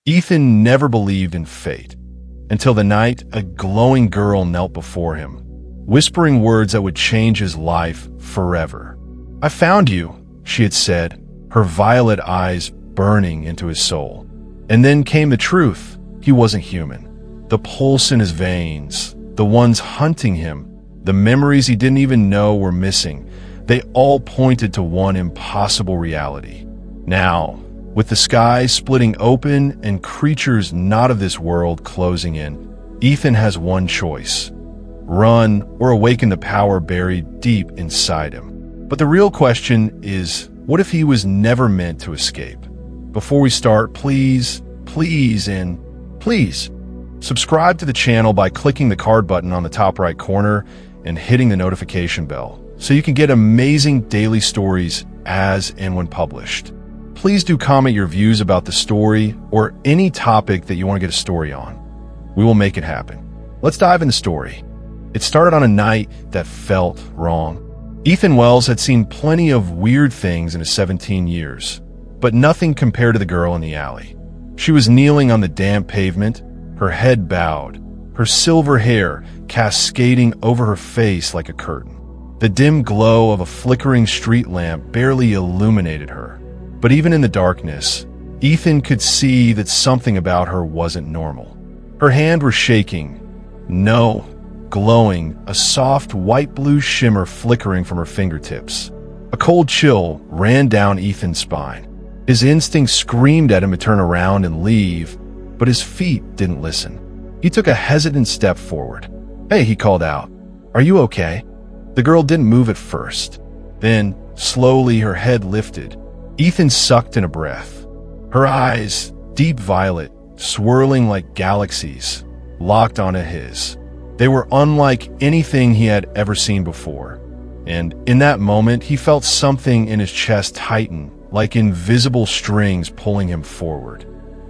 Ethan never believed in fate, until the night a glowing girl knelt before him, whispering words that would change his life forever. "I found you," she had said, her violet eyes burning into his soul. And then came the truth. He wasn't human. The pulse in his veins, the ones hunting him, the memories he didn't even know were missing, they all pointed to one impossible reality. Now, with the sky splitting open and creatures not of this world closing in, Ethan has one choice: run or awaken the power buried deep inside him. But the real question is, what if he was never meant to escape? Before we start, please subscribe to the channel by clicking the card button on the top right corner and hitting the notification bell so you can get amazing daily stories as and when published. Please do comment your views about the story or any topic that you want to get a story on. We will make it happen. Let's dive into the story. It started on a night that felt wrong. Ethan Wells had seen plenty of weird things in his 17 years, but nothing compared to the girl in the alley. She was kneeling on the damp pavement, her head bowed, her silver hair cascading over her face like a curtain. The dim glow of a flickering street lamp barely illuminated her. But even in the darkness, Ethan could see that something about her wasn't normal. Her hand was shaking. No, glowing, a soft white-blue shimmer flickering from her fingertips. A cold chill ran down Ethan's spine. His instinct screamed at him to turn around and leave, but his feet didn't listen. He took a hesitant step forward. "Hey," he called out. "Are you okay?" The girl didn't move at first. Then, slowly, her head lifted. Ethan sucked in a breath. Her eyes, deep violet, swirling like galaxies, locked onto his. They were unlike anything he had ever seen before. And in that moment, he felt something in his chest tighten, like invisible strings pulling him forward.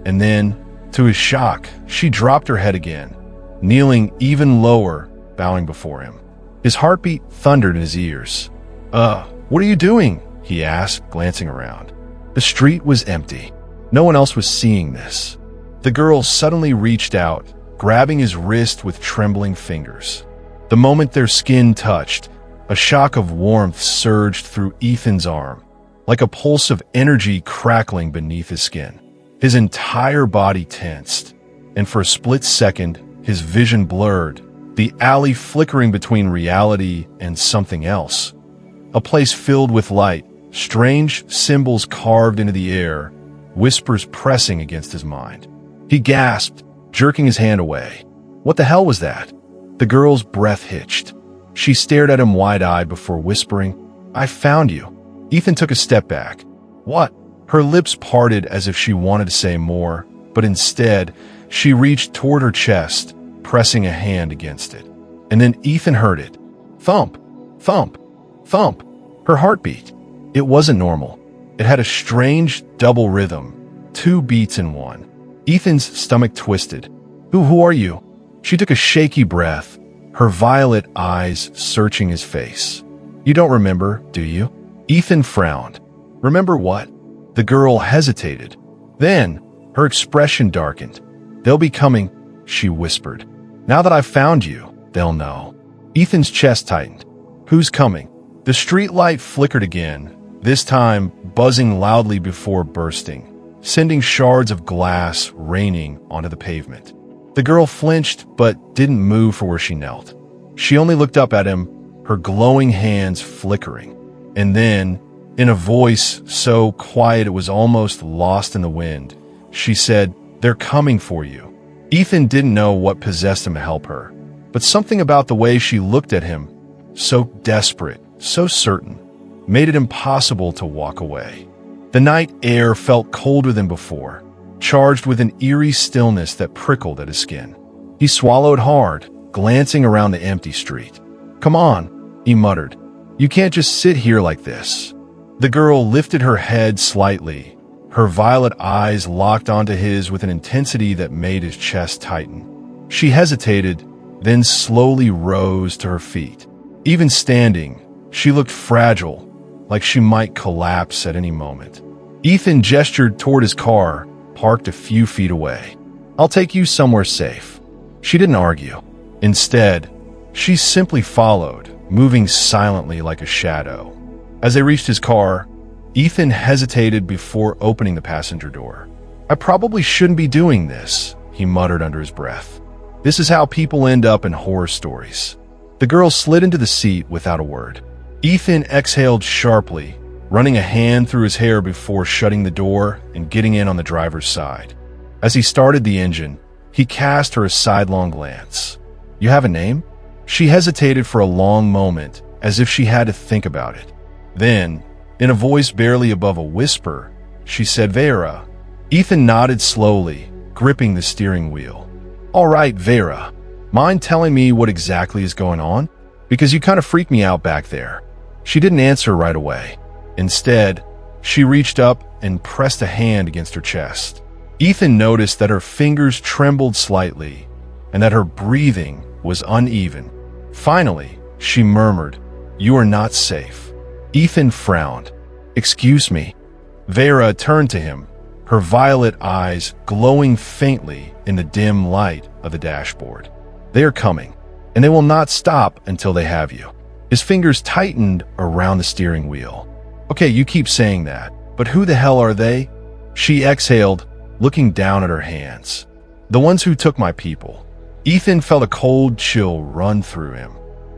And then, to his shock, she dropped her head again, kneeling even lower, bowing before him. His heartbeat thundered in his ears. What are you doing?" he asked, glancing around. The street was empty. No one else was seeing this. The girl suddenly reached out, grabbing his wrist with trembling fingers. The moment their skin touched, a shock of warmth surged through Ethan's arm, like a pulse of energy crackling beneath his skin. His entire body tensed, and for a split second, his vision blurred, the alley flickering between reality and something else. A place filled with light, strange symbols carved into the air, whispers pressing against his mind. He gasped, jerking his hand away. What the hell was that? The girl's breath hitched. She stared at him wide-eyed before whispering, "I found you." Ethan took a step back. "What?" Her lips parted as if she wanted to say more, but instead, she reached toward her chest, pressing a hand against it. And then Ethan heard it. Thump, thump, thump. Her heartbeat. It wasn't normal. It had a strange double rhythm, 2 beats in one. Ethan's stomach twisted. Who are you?" She took a shaky breath, her violet eyes searching his face. "You don't remember, do you?" Ethan frowned. "Remember what?" The girl hesitated. Then, her expression darkened. "They'll be coming," she whispered. "Now that I've found you, they'll know." Ethan's chest tightened. "Who's coming?" The streetlight flickered again, this time buzzing loudly before bursting, sending shards of glass raining onto the pavement. The girl flinched but didn't move from where she knelt. She only looked up at him, her glowing hands flickering. And then, in a voice so quiet it was almost lost in the wind, she said, "They're coming for you." Ethan didn't know what possessed him to help her, but something about the way she looked at him, so desperate, so certain, made it impossible to walk away. The night air felt colder than before, charged with an eerie stillness that prickled at his skin. He swallowed hard, glancing around the empty street. "Come on," he muttered. "You can't just sit here like this." The girl lifted her head slightly, her violet eyes locked onto his with an intensity that made his chest tighten. She hesitated, then slowly rose to her feet. Even standing, she looked fragile, like she might collapse at any moment. Ethan gestured toward his car, parked a few feet away. "I'll take you somewhere safe." She didn't argue. Instead, she simply followed, moving silently like a shadow. As they reached his car, Ethan hesitated before opening the passenger door. "I probably shouldn't be doing this," he muttered under his breath. "This is how people end up in horror stories." The girl slid into the seat without a word. Ethan exhaled sharply, running a hand through his hair before shutting the door and getting in on the driver's side. As he started the engine, he cast her a sidelong glance. "You have a name?" She hesitated for a long moment, as if she had to think about it. Then, in a voice barely above a whisper, she said, "Vera." Ethan nodded slowly, gripping the steering wheel. "All right, Vera. Mind telling me what exactly is going on? Because you kind of freaked me out back there." She didn't answer right away. Instead, she reached up and pressed a hand against her chest. Ethan noticed that her fingers trembled slightly and that her breathing was uneven. Finally, she murmured, "You are not safe." Ethan frowned. "Excuse me." Vera turned to him, her violet eyes glowing faintly in the dim light of the dashboard. "They are coming, and they will not stop until they have you." His fingers tightened around the steering wheel. "Okay, you keep saying that, but who the hell are they?" She exhaled, looking down at her hands. "The ones who took my people." Ethan felt a cold chill run through him.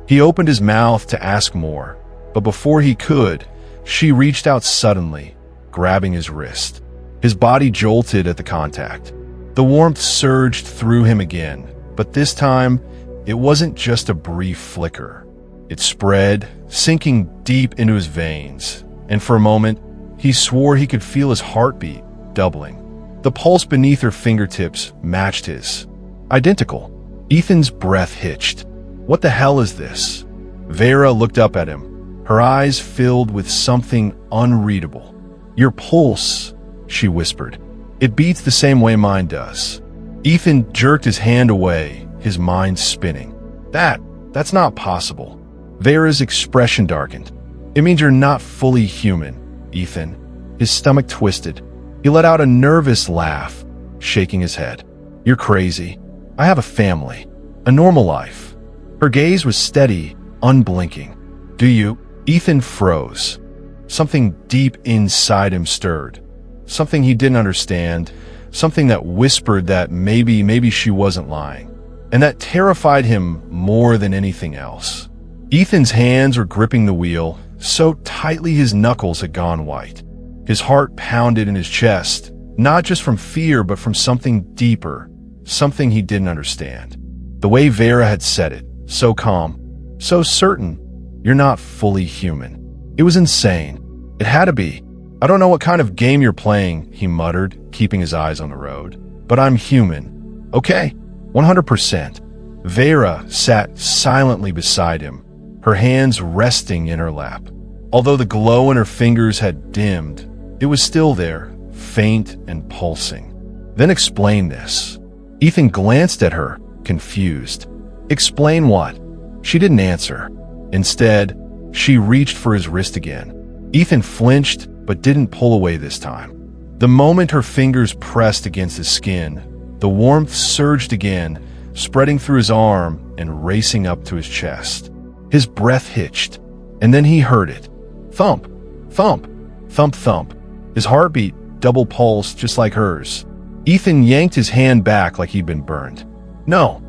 He opened his mouth to ask more, but before he could, she reached out suddenly, grabbing his wrist. His body jolted at the contact. The warmth surged through him again, but this time, it wasn't just a brief flicker. It spread, sinking deep into his veins, and for a moment, he swore he could feel his heartbeat doubling. The pulse beneath her fingertips matched his. Identical. Ethan's breath hitched. "What the hell is this?" Vera looked up at him, her eyes filled with something unreadable. "Your pulse," she whispered. "It beats the same way mine does." Ethan jerked his hand away, his mind spinning. That's not possible." Vera's expression darkened. "It means you're not fully human, Ethan." His stomach twisted. He let out a nervous laugh, shaking his head. "You're crazy. I have a family, a normal life." Her gaze was steady, unblinking. "Do you?" Ethan froze. Something deep inside him stirred. Something he didn't understand, something that whispered that maybe she wasn't lying. And that terrified him more than anything else. Ethan's hands were gripping the wheel, so tightly his knuckles had gone white. His heart pounded in his chest, not just from fear but from something deeper, something he didn't understand. The way Vera had said it, so calm, so certain, "You're not fully human." It was insane. It had to be. "I don't know what kind of game you're playing," he muttered, keeping his eyes on the road. "But I'm human. Okay, 100%. Vera sat silently beside him, her hands resting in her lap. Although the glow in her fingers had dimmed, it was still there, faint and pulsing. "Then explain this." Ethan glanced at her, confused. "Explain what?" She didn't answer. Instead, she reached for his wrist again. Ethan flinched, but didn't pull away this time. The moment her fingers pressed against his skin, the warmth surged again, spreading through his arm and racing up to his chest. His breath hitched, and then he heard it. Thump, thump, thump, thump. His heartbeat double pulsed just like hers. Ethan yanked his hand back like he'd been burned. No.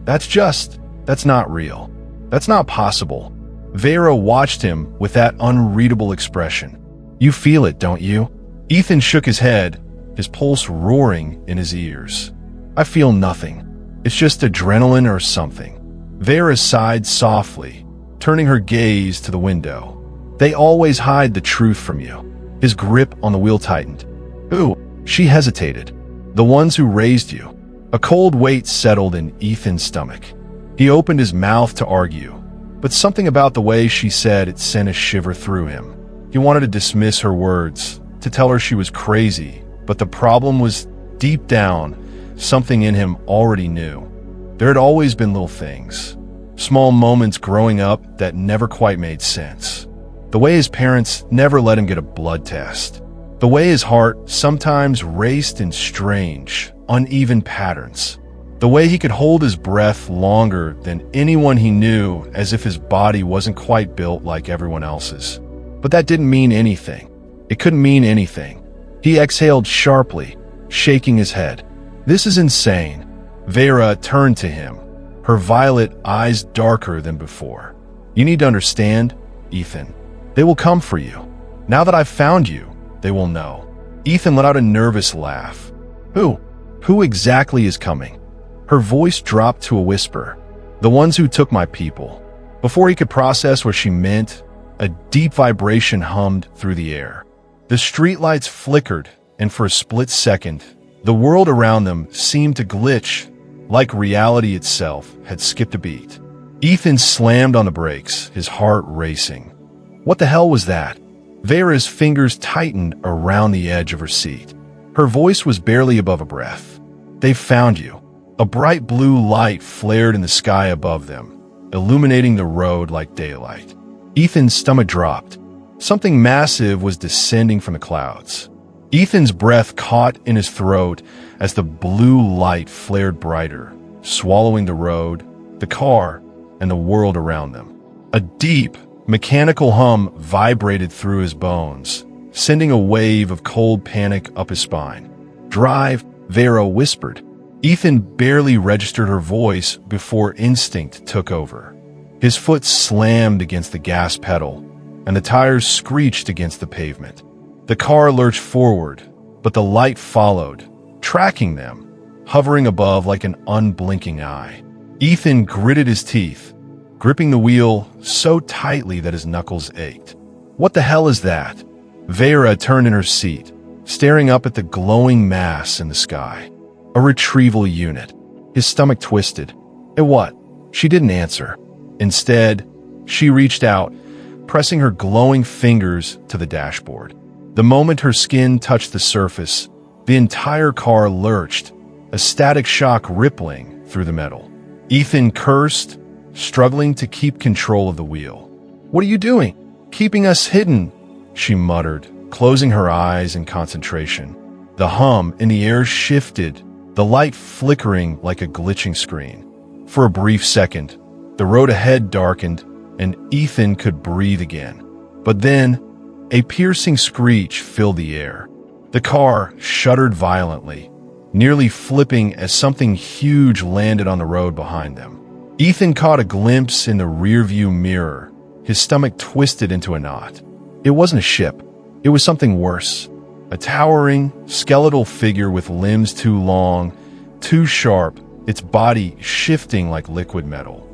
That's not real. That's not possible." Vera watched him with that unreadable expression. "You feel it, don't you?" Ethan shook his head, his pulse roaring in his ears. "I feel nothing. It's just adrenaline or something." Vera sighed softly, turning her gaze to the window. "They always hide the truth from you." His grip on the wheel tightened. "Who?" She hesitated. "The ones who raised you." A cold weight settled in Ethan's stomach. He opened his mouth to argue, but something about the way she said it sent a shiver through him. He wanted to dismiss her words, to tell her she was crazy, but the problem was deep down, something in him already knew. There had always been little things, small moments growing up that never quite made sense. The way his parents never let him get a blood test. The way his heart sometimes raced in strange, uneven patterns. The way he could hold his breath longer than anyone he knew, as if his body wasn't quite built like everyone else's. But that didn't mean anything. It couldn't mean anything. He exhaled sharply, shaking his head. "This is insane." Vera turned to him, her violet eyes darker than before. "You need to understand, Ethan. They will come for you. Now that I've found you, they will know." Ethan let out a nervous laugh. Who? Who exactly is coming?" Her voice dropped to a whisper. "The ones who took my people." Before he could process what she meant, a deep vibration hummed through the air. The streetlights flickered, and for a split second, the world around them seemed to glitch, like reality itself had skipped a beat. Ethan slammed on the brakes, his heart racing. What the hell was that? Vera's fingers tightened around the edge of her seat. Her voice was barely above a breath. "They've found you." A bright blue light flared in the sky above them, illuminating the road like daylight. Ethan's stomach dropped. Something massive was descending from the clouds. Ethan's breath caught in his throat as the blue light flared brighter, swallowing the road, the car, and the world around them. A deep, mechanical hum vibrated through his bones, sending a wave of cold panic up his spine. "Drive," Vera whispered. Ethan barely registered her voice before instinct took over. His foot slammed against the gas pedal, and the tires screeched against the pavement. The car lurched forward, but the light followed, tracking them, hovering above like an unblinking eye. Ethan gritted his teeth, gripping the wheel so tightly that his knuckles ached. "What the hell is that?" Vera turned in her seat, staring up at the glowing mass in the sky. A retrieval unit. His stomach twisted. "It what?" She didn't answer. Instead, she reached out, pressing her glowing fingers to the dashboard. The moment her skin touched the surface, the entire car lurched, a static shock rippling through the metal. Ethan cursed, struggling to keep control of the wheel. "What are you doing? Keeping us hidden," she muttered, closing her eyes in concentration. The hum in the air shifted, the light flickering like a glitching screen. For a brief second, the road ahead darkened, and Ethan could breathe again. But then, a piercing screech filled the air. The car shuddered violently, nearly flipping as something huge landed on the road behind them. Ethan caught a glimpse in the rearview mirror, his stomach twisted into a knot. It wasn't a ship. It was something worse. A towering, skeletal figure with limbs too long, too sharp, its body shifting like liquid metal.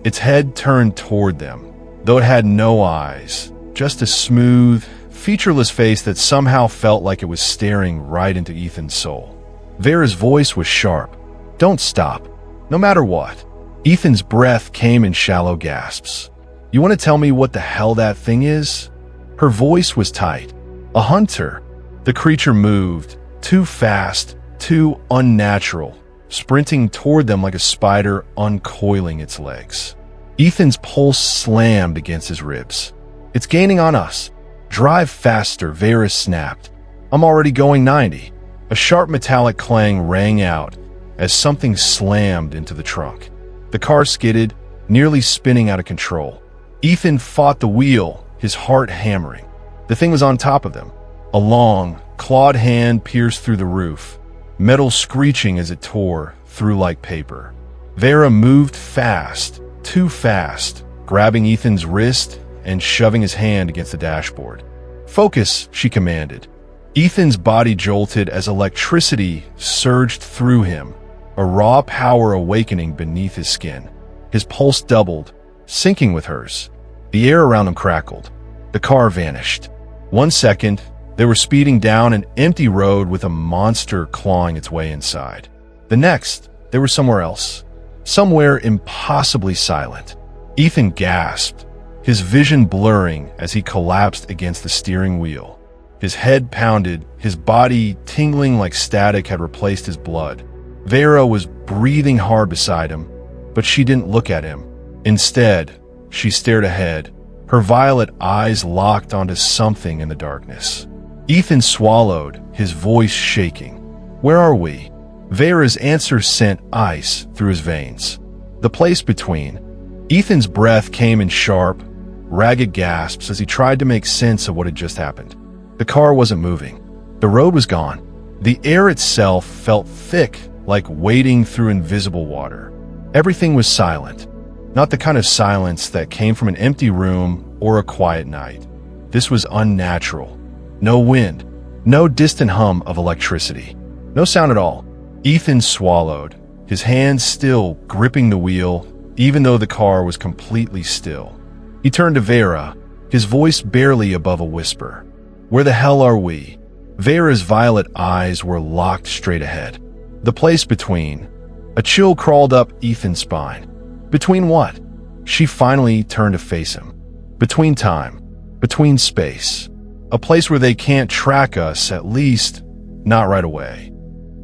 Its head turned toward them, though it had no eyes, just a smooth, featureless face that somehow felt like it was staring right into Ethan's soul. Vera's voice was sharp. "Don't stop, no matter what." Ethan's breath came in shallow gasps. "You want to tell me what the hell that thing is?" Her voice was tight. "A hunter." The creature moved, too fast, too unnatural, sprinting toward them like a spider uncoiling its legs. Ethan's pulse slammed against his ribs. "It's gaining on us. Drive faster," Vera snapped. "I'm already going 90. A sharp metallic clang rang out as something slammed into the trunk. The car skidded, nearly spinning out of control. Ethan fought the wheel, his heart hammering. The thing was on top of them. A long, clawed hand pierced through the roof, metal screeching as it tore through like paper. Vera moved fast, too fast, grabbing Ethan's wrist and shoving his hand against the dashboard. "Focus," she commanded. Ethan's body jolted as electricity surged through him, a raw power awakening beneath his skin. His pulse doubled, syncing with hers. The air around him crackled. The car vanished. 1 second, they were speeding down an empty road with a monster clawing its way inside. The next, they were somewhere else. Somewhere impossibly silent. Ethan gasped, his vision blurring as he collapsed against the steering wheel. His head pounded, his body tingling like static had replaced his blood. Vera was breathing hard beside him, but she didn't look at him. Instead, she stared ahead, her violet eyes locked onto something in the darkness. Ethan swallowed, his voice shaking. Where are we? Vera's answer sent ice through his veins. The place between. Ethan's breath came in sharp, ragged gasps as he tried to make sense of what had just happened. The car wasn't moving. The road was gone. The air itself felt thick, like wading through invisible water. Everything was silent. Not the kind of silence that came from an empty room or a quiet night. This was unnatural. No wind. No distant hum of electricity. No sound at all. Ethan swallowed, his hands still gripping the wheel, even though the car was completely still. He turned to Vera, his voice barely above a whisper. Where the hell are we? Vera's violet eyes were locked straight ahead. The place between. A chill crawled up Ethan's spine. Between what? She finally turned to face him. Between time. Between space. A place where they can't track us, at least not right away.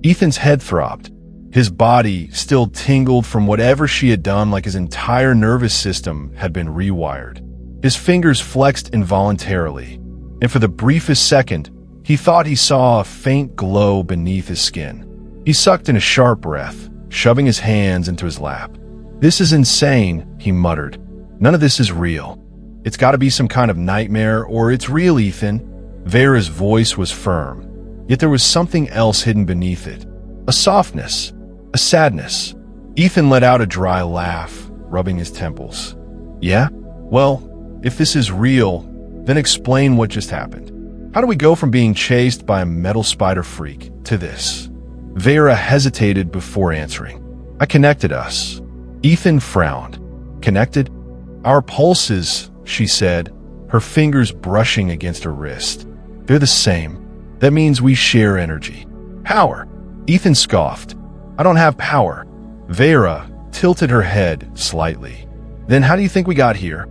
Ethan's head throbbed. His body still tingled from whatever she had done, like his entire nervous system had been rewired. His fingers flexed involuntarily, and for the briefest second, he thought he saw a faint glow beneath his skin. He sucked in a sharp breath, shoving his hands into his lap. This is insane, he muttered. None of this is real. It's got to be some kind of nightmare, or it's real, Ethan. Vera's voice was firm, yet there was something else hidden beneath it. A softness, a sadness. Ethan let out a dry laugh, rubbing his temples. Yeah? Well, if this is real, then explain what just happened. How do we go from being chased by a metal spider freak to this? Vera hesitated before answering. I connected us. Ethan frowned. Connected? Our pulses, she said, her fingers brushing against her wrist. They're the same. That means we share energy. Power. Ethan scoffed. I don't have power. Vera tilted her head slightly. Then how do you think we got here?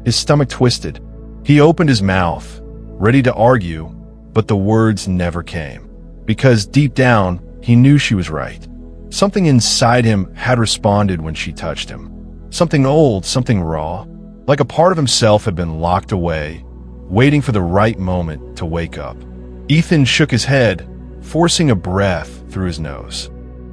His stomach twisted. He opened his mouth, ready to argue, but the words never came. Because deep down, he knew she was right. Something inside him had responded when she touched him. Something old, something raw. Like a part of himself had been locked away, waiting for the right moment to wake up. Ethan shook his head, forcing a breath through his nose.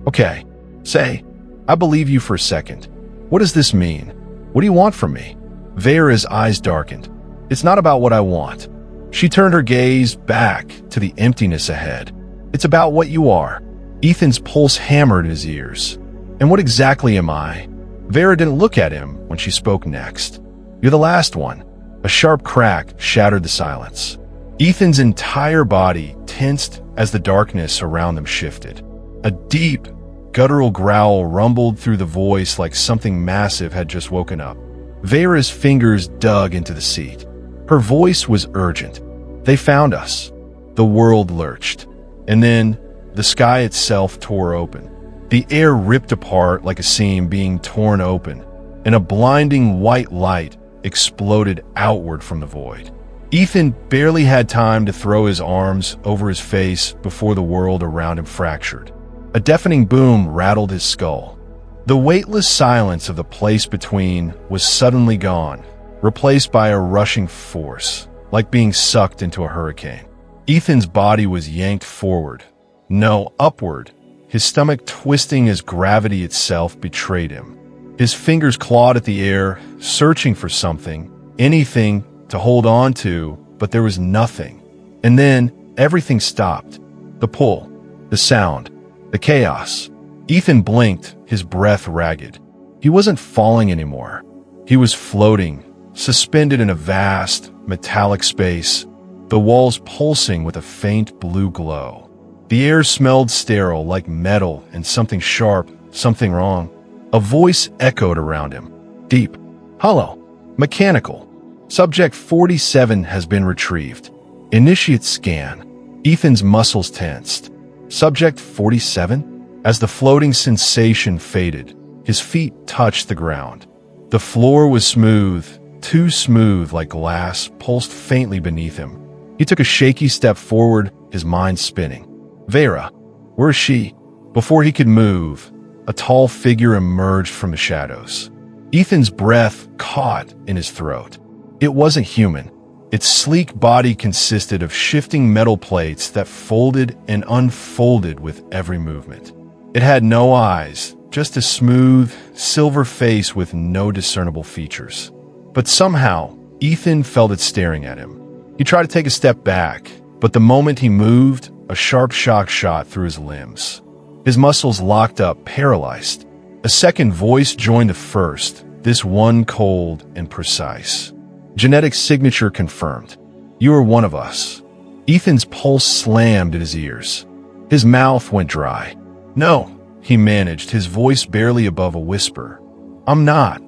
Okay, say, I believe you for a second. What does this mean? What do you want from me? Vera's eyes darkened. It's not about what I want. She turned her gaze back to the emptiness ahead. It's about what you are. Ethan's pulse hammered in his ears. And what exactly am I? Vera didn't look at him when she spoke next. You're the last one. A sharp crack shattered the silence. Ethan's entire body tensed as the darkness around them shifted. A deep, guttural growl rumbled through the voice like something massive had just woken up. Vera's fingers dug into the seat. Her voice was urgent. They found us. The world lurched. And then, the sky itself tore open. The air ripped apart like a seam being torn open, and a blinding white light exploded outward from the void. Ethan barely had time to throw his arms over his face before the world around him fractured. A deafening boom rattled his skull. The weightless silence of the place between was suddenly gone, replaced by a rushing force, like being sucked into a hurricane. Ethan's body was yanked forward, no, upward, his stomach twisting as gravity itself betrayed him. His fingers clawed at the air, searching for something, anything to hold on to, but there was nothing. And then everything stopped. The pull, the sound, the chaos. Ethan blinked, his breath ragged. He wasn't falling anymore. He was floating, suspended in a vast, metallic space, the walls pulsing with a faint blue glow. The air smelled sterile, like metal and something sharp, something wrong. A voice echoed around him. Deep, hollow, mechanical. Subject 47 has been retrieved. Initiate scan. Ethan's muscles tensed. Subject 47? As the floating sensation faded, his feet touched the ground. The floor was smooth, too smooth like glass, pulsed faintly beneath him. He took a shaky step forward, his mind spinning. Vera, where is she? Before he could move, a tall figure emerged from the shadows. Ethan's breath caught in his throat. It wasn't human. Its sleek body consisted of shifting metal plates that folded and unfolded with every movement. It had no eyes, just a smooth, silver face with no discernible features. But somehow, Ethan felt it staring at him. He tried to take a step back, but the moment he moved, a sharp shock shot through his limbs. His muscles locked up, paralyzed. A second voice joined the first, this one cold and precise. Genetic signature confirmed. You are one of us. Ethan's pulse slammed at his ears. His mouth went dry. No, he managed, his voice barely above a whisper. I'm not.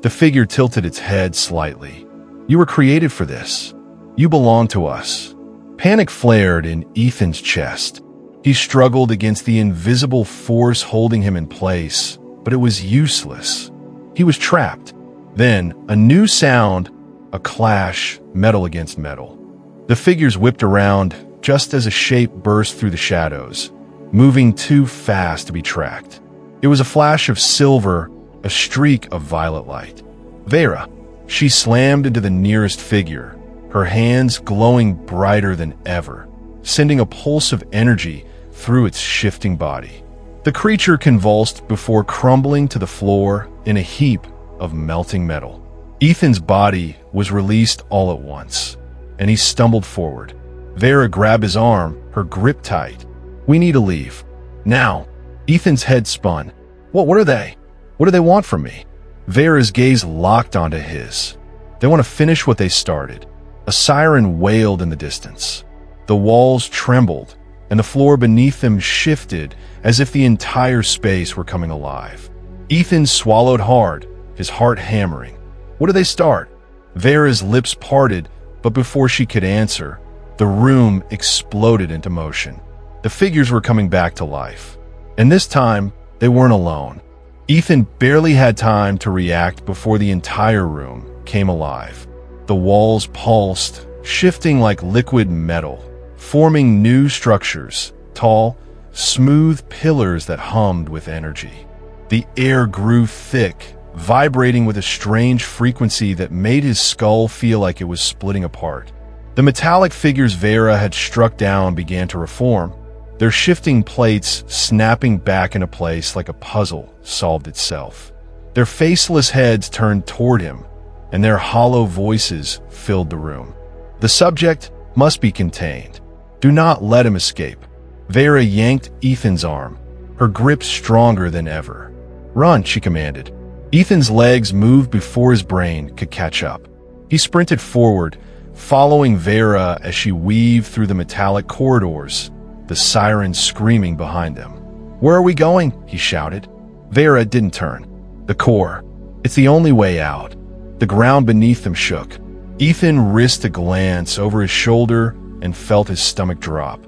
The figure tilted its head slightly. You were created for this. You belong to us. Panic flared in Ethan's chest. He struggled against the invisible force holding him in place, but it was useless. He was trapped. Then, a new sound, a clash, metal against metal. The figures whipped around just as a shape burst through the shadows, moving too fast to be tracked. It was a flash of silver, a streak of violet light. Vera. She slammed into the nearest figure, her hands glowing brighter than ever, sending a pulse of energy through its shifting body. The creature convulsed before crumbling to the floor in a heap of melting metal. Ethan's body was released all at once, and he stumbled forward. Vera grabbed his arm, her grip tight. We need to leave. Now. Ethan's head spun. What are they? What do they want from me? Vera's gaze locked onto his. They want to finish what they started. A siren wailed in the distance. The walls trembled, and the floor beneath them shifted as if the entire space were coming alive. Ethan swallowed hard, his heart hammering. What do they start? Vera's lips parted, but before she could answer, the room exploded into motion. The figures were coming back to life. And this time, they weren't alone. Ethan barely had time to react before the entire room came alive. The walls pulsed, shifting like liquid metal, forming new structures, tall, smooth pillars that hummed with energy. The air grew thick, vibrating with a strange frequency that made his skull feel like it was splitting apart. The metallic figures Vera had struck down began to reform, their shifting plates snapping back into place like a puzzle solved itself. Their faceless heads turned toward him, and their hollow voices filled the room. The subject must be contained. Do not let him escape. Vera yanked Ethan's arm, her grip stronger than ever. Run, she commanded. Ethan's legs moved before his brain could catch up. He sprinted forward, following Vera as she weaved through the metallic corridors, the siren screaming behind them. Where are we going? He shouted. Vera didn't turn. The core. It's the only way out. The ground beneath them shook. Ethan risked a glance over his shoulder and felt his stomach drop.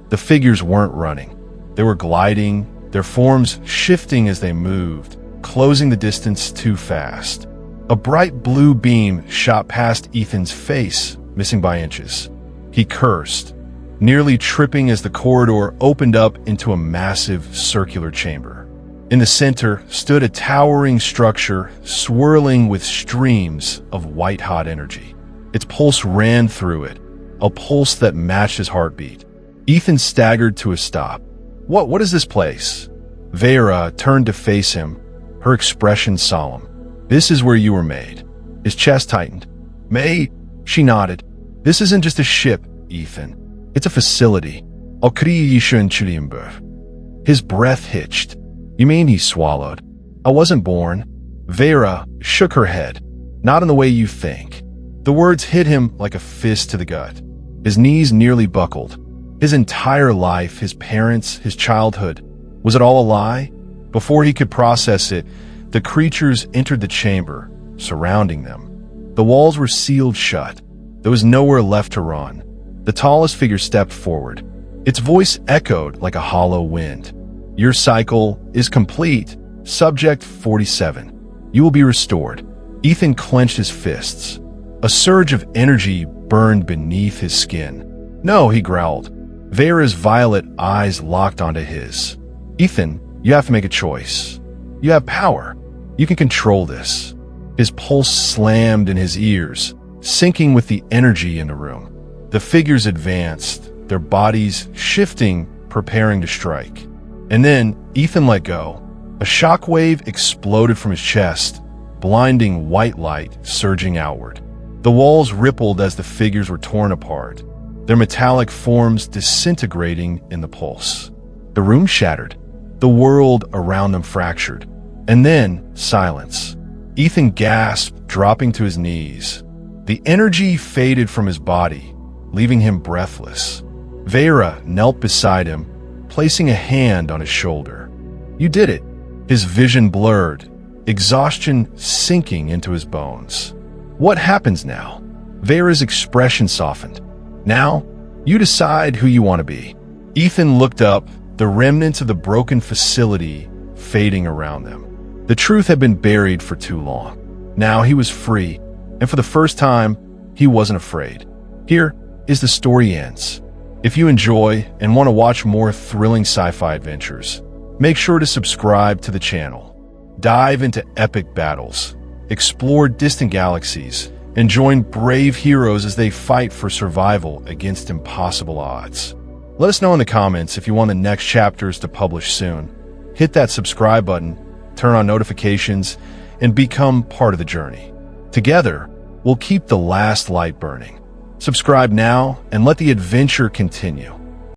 The figures weren't running. They were gliding, their forms shifting as they moved, closing the distance too fast. A bright blue beam shot past Ethan's face, missing by inches. He cursed, nearly tripping as the corridor opened up into a massive circular chamber. In the center stood a towering structure swirling with streams of white-hot energy. Its pulse ran through it, a pulse that matched his heartbeat. Ethan staggered to a stop. What is this place? Vera turned to face him, her expression solemn. This is where you were made. His chest tightened. Made? She nodded. This isn't just a ship, Ethan. It's a facility. His breath hitched. You mean he swallowed? I wasn't born. Vera shook her head. Not in the way you think. The words hit him like a fist to the gut. His knees nearly buckled. His entire life, his parents, his childhood. Was it all a lie? Before he could process it, the creatures entered the chamber, surrounding them. The walls were sealed shut. There was nowhere left to run. The tallest figure stepped forward. Its voice echoed like a hollow wind. Your cycle is complete. Subject 47. You will be restored. Ethan clenched his fists. A surge of energy burned beneath his skin. No, he growled. Vera's violet eyes locked onto his. Ethan, you have to make a choice. You have power. You can control this. His pulse slammed in his ears, syncing with the energy in the room. The figures advanced, their bodies shifting, preparing to strike. And then Ethan let go. A shockwave exploded from his chest, blinding white light surging outward. The walls rippled as the figures were torn apart, their metallic forms disintegrating in the pulse. The room shattered, the world around them fractured, and then silence. Ethan gasped, dropping to his knees. The energy faded from his body, leaving him breathless. Vera knelt beside him, placing a hand on his shoulder. "You did it." His vision blurred, exhaustion sinking into his bones. "What happens now?" Vera's expression softened. "Now, you decide who you want to be." Ethan looked up, the remnants of the broken facility fading around them. The truth had been buried for too long. Now he was free, and for the first time, he wasn't afraid. Here is the story ends. If you enjoy and want to watch more thrilling sci-fi adventures, make sure to subscribe to the channel. Dive into epic battles, explore distant galaxies, and join brave heroes as they fight for survival against impossible odds. Let us know in the comments if you want the next chapters to publish soon. Hit that subscribe button, turn on notifications, and become part of the journey. Together, we'll keep the last light burning. Subscribe now and let the adventure continue.